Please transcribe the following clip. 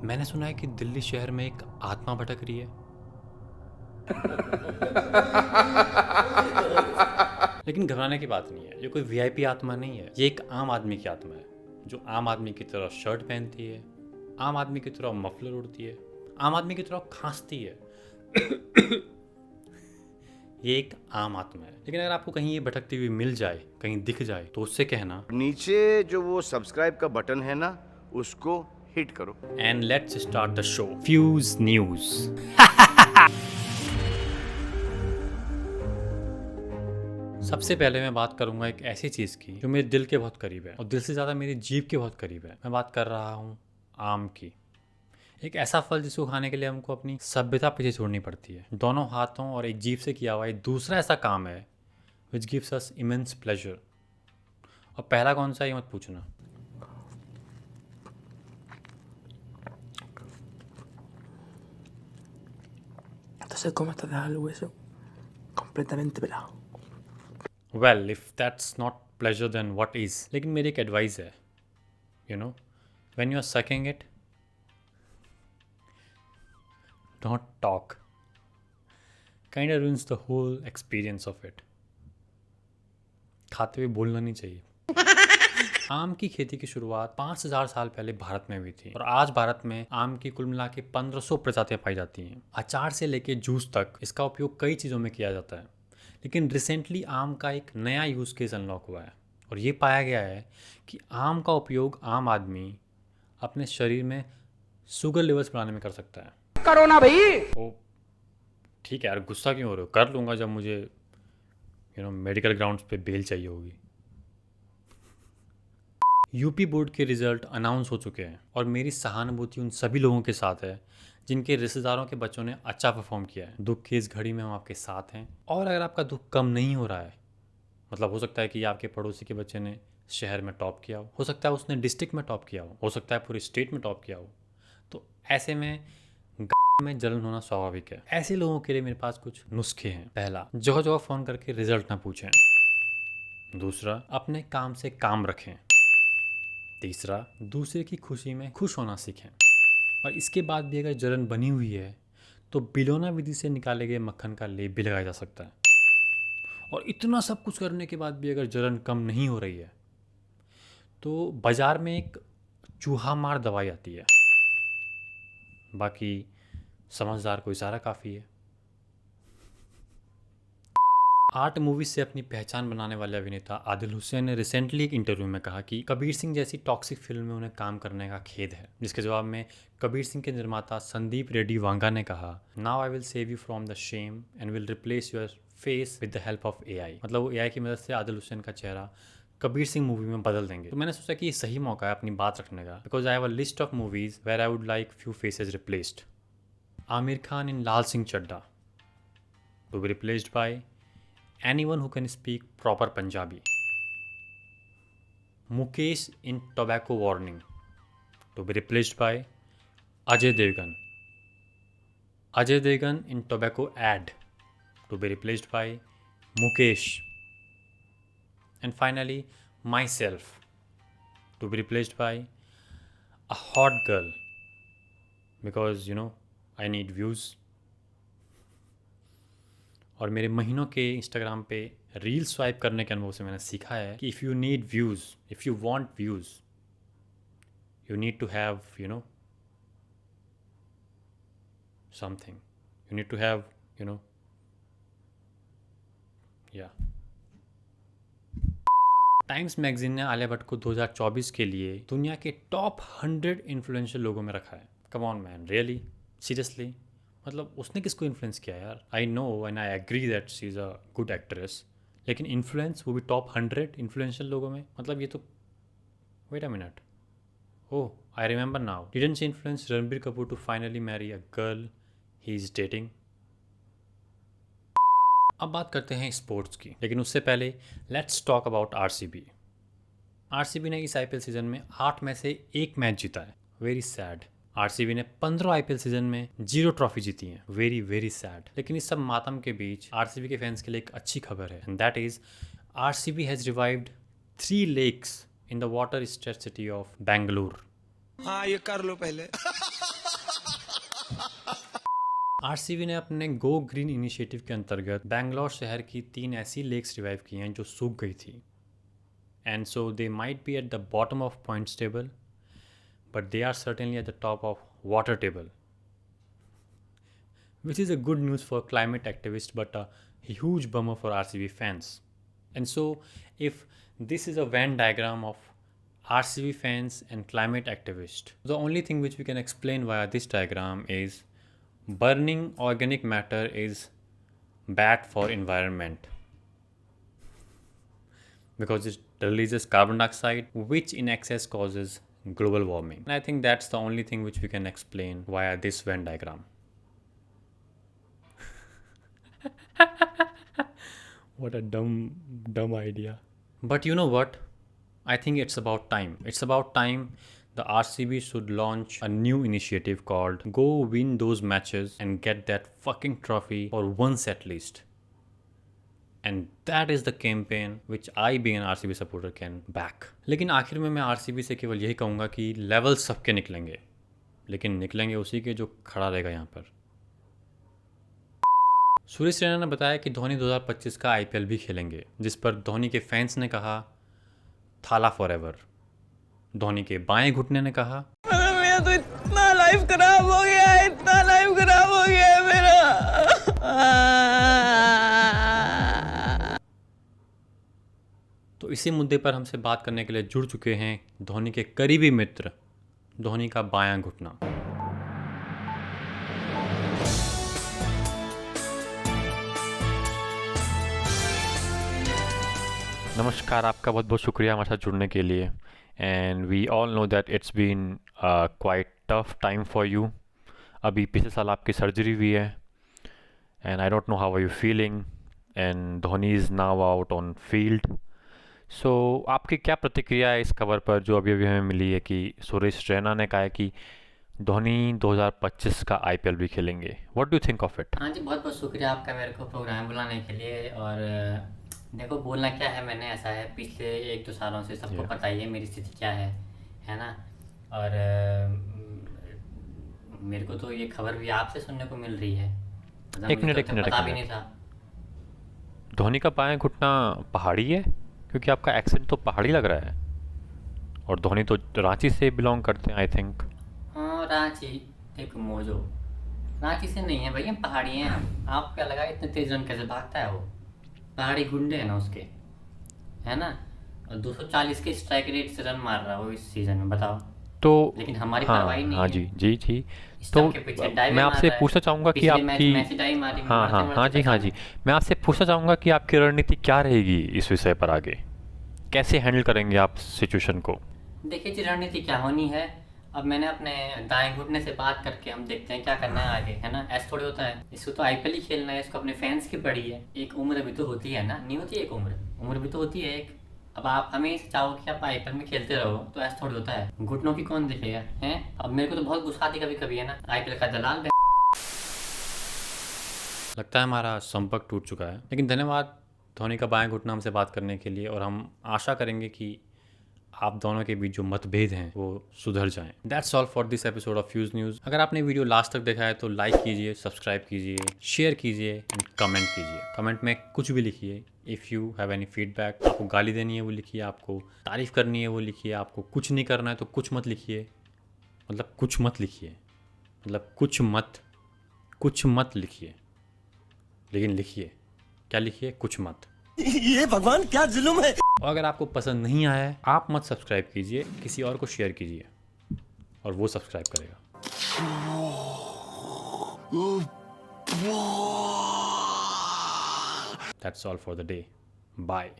मैंने सुना है कि दिल्ली शहर में एक आत्मा भटक रही है। लेकिन घबराने की बात नहीं है, ये कोई वीआईपी आत्मा नहीं है, ये एक आम आदमी की आत्मा है जो आम आदमी की तरह शर्ट पहनती है, आम आदमी की तरह मफलर उड़ती है, आम आदमी की तरह खांसती है। ये एक आम आत्मा है। लेकिन अगर आपको कहीं ये भटकती हुई मिल जाए, कहीं दिख जाए, तो उससे कहना नीचे जो वो सब्सक्राइब का बटन है ना, उसको हिट करो। And let's start the show. Fuse news. सबसे पहले मैं बात करूंगा एक ऐसी चीज की जो मेरे दिल के बहुत करीब है और दिल से ज्यादा मेरी जीभ के बहुत करीब है। मैं बात कर रहा हूँ आम की। एक ऐसा फल जिसको खाने के लिए हमको अपनी सभ्यता पीछे छोड़नी पड़ती है। दोनों हाथों और एक जीभ से किया हुआ एक दूसरा ऐसा काम है which gives us immense pleasure. और पहला कौन सा, ये मत पूछना। Entonces, ¿cómo estás dejar el hueso completamente pelado? Well if that's not pleasure then what is. लेकिन मेरी एक एडवाइस है, you know, when you are sucking it, don't talk. Kind of ruins the whole experience of it. खाते हुए बोलना नहीं चाहिए। आम की खेती की शुरुआत 5000 साल पहले भारत में हुई थी और आज भारत में आम की कुल मिला के 1500 प्रजातियां पाई जाती हैं। अचार से लेके जूस तक इसका उपयोग कई चीज़ों में किया जाता है। लेकिन रिसेंटली आम का एक नया यूज़ केस अनलॉक हुआ है और ये पाया गया है कि आम का उपयोग आम आदमी अपने शरीर में शुगर लेवल्स बढ़ाने में कर सकता है। करो ना भाई। ओ ठीक है यार, गुस्सा क्यों हो रहे हो? कर लूँगा जब मुझे मेडिकल ग्राउंड्स पे बेल चाहिए होगी। यूपी बोर्ड के रिजल्ट अनाउंस हो चुके हैं और मेरी सहानुभूति उन सभी लोगों के साथ है जिनके रिश्तेदारों के बच्चों ने अच्छा परफॉर्म किया है। दुख की इस घड़ी में हम आपके साथ हैं। और अगर आपका दुख कम नहीं हो रहा है, मतलब हो सकता है कि आपके पड़ोसी के बच्चे ने शहर में टॉप किया हो सकता है उसने डिस्ट्रिक्ट में टॉप किया हो सकता है पूरी स्टेट में टॉप किया हो, तो ऐसे में में जलन होना स्वाभाविक है। ऐसे लोगों के लिए मेरे पास कुछ नुस्खे हैं। पहला, जो फ़ोन करके रिजल्ट ना पूछें। दूसरा, अपने काम से काम रखें। तीसरा, दूसरे की खुशी में खुश होना सीखें। और इसके बाद भी अगर जलन बनी हुई है तो बिलोना विधि से निकाले गए मक्खन का लेप भी लगाया जा सकता है। और इतना सब कुछ करने के बाद भी अगर जलन कम नहीं हो रही है तो बाजार में एक चूहा मार दवाई आती है। बाकी समझदार को इशारा काफ़ी है। आर्ट मूवीज से अपनी पहचान बनाने वाले अभिनेता आदिल हुसैन ने रिसेंटली एक इंटरव्यू में कहा कि कबीर सिंह जैसी टॉक्सिक फिल्म में उन्हें काम करने का खेद है। जिसके जवाब में कबीर सिंह के निर्माता संदीप रेड्डी वांगा ने कहा, now I will save you from the shame and will replace your face with the help of AI. मतलब वो एआई की मदद से आदिल हुसैन का चेहरा कबीर सिंह मूवी में बदल देंगे। तो मैंने सोचा कि ये सही मौका है अपनी बात रखने का, because I have a list of movies where I would like few faces replaced. Aamir Khan in Lal Singh Chaddha to be replaced by anyone who can speak proper Punjabi. Mukesh in Tobacco Warning to be replaced by Ajay Devgan. Ajay Devgan in Tobacco Ad to be replaced by Mukesh. And finally, myself to be replaced by a hot girl because I need views. और मेरे महीनों के Instagram पे reel swipe करने के अनुभव से मैंने सीखा है कि if you need views, if you want views, you need to have something, you need to have या। टाइम्स मैगजीन ने आलिया भट्ट को 2024 के लिए दुनिया के टॉप 100 इन्फ्लुएंशियल लोगों में रखा है। Come on man, really, seriously? मतलब उसने किसको इन्फ्लुएंस किया यार? I know and I agree that she is a good actress, लेकिन इन्फ्लुएंस वो भी टॉप 100 इन्फ्लुएंशियल लोगों में, मतलब ये तो, wait a minute, oh I remember now, didn't she influence Ranbir Kapoor to finally marry a girl he is dating? अब बात करते हैं स्पोर्ट्स की, लेकिन उससे पहले let's talk about RCB. RCB ने इस आईपीएल सीजन में 8 में से 1 मैच जीता है। Very sad. आरसीबी ने 15 आईपीएल सीजन में 0 ट्रॉफी जीती हैं। Very very sad. लेकिन इस सब मातम के बीच आरसीबी के फैंस के लिए एक अच्छी खबर है, and that is RCB has revived 3 lakes in the water stretch city of Bengaluru. हाँ, ये कर लो पहले। आरसीबी ने अपने गो ग्रीन इनिशिएटिव के अंतर्गत बैंगलोर शहर की 3 ऐसी लेक्स रिवाइव की हैं जो सूख गई थी, and so they might be at the bottom of points table, but they are certainly at the top of water table, which is a good news for climate activists but a huge bummer for RCB fans. And so, if this is a Venn diagram of RCB fans and climate activists, the only thing which we can explain via this diagram is burning organic matter is bad for environment because it releases carbon dioxide, which in excess causes global warming. And I think that's the only thing which we can explain via this Venn diagram. What a dumb idea. But you know what? I think it's about time. It's about time the RCB should launch a new initiative called Go Win Those Matches and Get That Fucking Trophy for once at least. And that is the campaign which I being an RCB supporter can back. लेकिन आखिर में मैं RCB से केवल यही कहूँगा कि level सबके निकलेंगे, लेकिन निकलेंगे उसी के जो खड़ा रहेगा यहाँ पर। सुरेश रैना ने बताया कि धोनी 2025 का IPL भी खेलेंगे, जिस पर धोनी के फैंस ने कहा थाला फॉरएवर। धोनी के बाएं घुटने ने कहा मेरा तो इतना लाइफ खराब हो गया है, इतना लाइफ खराब हो गया है मेरा। तो इसी मुद्दे पर हमसे बात करने के लिए जुड़ चुके हैं धोनी के करीबी मित्र, धोनी का बायां घुटना। नमस्कार, आपका बहुत बहुत शुक्रिया हमारे साथ जुड़ने के लिए। And we all know that it's been quite tough time for you. अभी पिछले साल आपकी सर्जरी हुई है, and I don't know how are you feeling, and Dhoni is now out on field. So आपकी क्या प्रतिक्रिया है इस खबर पर जो अभी अभी हमें मिली है कि सुरेश रैना ने कहा है कि धोनी 2025 का IPL भी खेलेंगे? What do you think of it? हाँ जी, बहुत बहुत शुक्रिया आपका मेरे को प्रोग्राम बुलाने के लिए। और देखो, बोलना क्या है, मैंने ऐसा है पिछले 1-2 सालों से सबको पता ही है मेरी स्थिति क्या है ना। और मेरे को तो ये खबर भी आपसे सुनने को मिल रही है। मतलब एक मुझे मिनट, तो पता भी नहीं था। धोनी का बायां घुटना पहाड़ी है? क्योंकि आपका एक्सेंट तो पहाड़ी लग रहा है, और धोनी तो रांची से बिलोंग करते हैं आई थिंक। हाँ, रांची देखो मोजो, रांची से नहीं है भैया, पहाड़ी हैं हम। आपको क्या लगा इतने तेज रन कैसे भागता है वो? पहाड़ी गुंडे हैं ना उसके, है ना। और 240 के स्ट्राइक रेट से रन मार रहा है वो इस सीजन में, बताओ। तो लेकिन हमारी हाँ परवाही नहीं हाँ है। जी जी जी। तो स्टंप के पीछे डाइव मैं मार आपसे रहा है। पूछना चाहूँगा कि पिछले मैच आपकी में ऐसी डाइव मारी, हाँ मारते हाँ मारते हाँ जी हाँ बचा। जी, मैं आपसे पूछना चाहूँगा कि आपकी रणनीति क्या रहेगी इस विषय पर आगे? कैसे हैंडल करेंगे आप सिचुएशन को? देखिए जी, रणनीति क्या होनी है, अब मैंने अपने दाएं घुटने से बात करके हम देखते हैं क्या करना है आगे, है ना। ऐसा थोड़ी होता है, इसको तो IPL ही खेलना है, इसको अपने फैंस की पड़ी है। एक उम्र भी तो होती है ना, नहीं होती एक उम्र भी तो होती है एक। अब आप हमें चाहो कि आप IPL में खेलते रहो, तो ऐसा थोड़ी होता है। घुटनों की कौन दिखेगा, हैं? अब मेरे को तो बहुत गुस्सा आती कभी कभी, है ना। IPL का दलाल लगता है हमारा संपर्क टूट चुका है, लेकिन धन्यवाद धोनी का बाएं घुटना हमसे बात करने के लिए, और हम आशा करेंगे कि आप दोनों के बीच जो मतभेद हैं वो सुधर जाएं। That's all for this episode of fuse news. अगर आपने वीडियो लास्ट तक देखा है तो लाइक कीजिए, सब्सक्राइब कीजिए, शेयर कीजिए एंड कमेंट कीजिए। कमेंट में कुछ भी लिखिए। If you have any feedback, आपको गाली देनी है वो लिखिए, आपको तारीफ़ करनी है वो लिखिए, आपको कुछ नहीं करना है तो कुछ मत लिखिए। मतलब कुछ मत लिखिए, मतलब कुछ मत लिखिए, लेकिन लिखिए। क्या लिखिए? कुछ मत। ये भगवान क्या जुल्म है। और अगर आपको पसंद नहीं आया है, आप मत सब्सक्राइब कीजिए, किसी और को शेयर कीजिए और वो सब्सक्राइब करेगा। That's all for the day. Bye.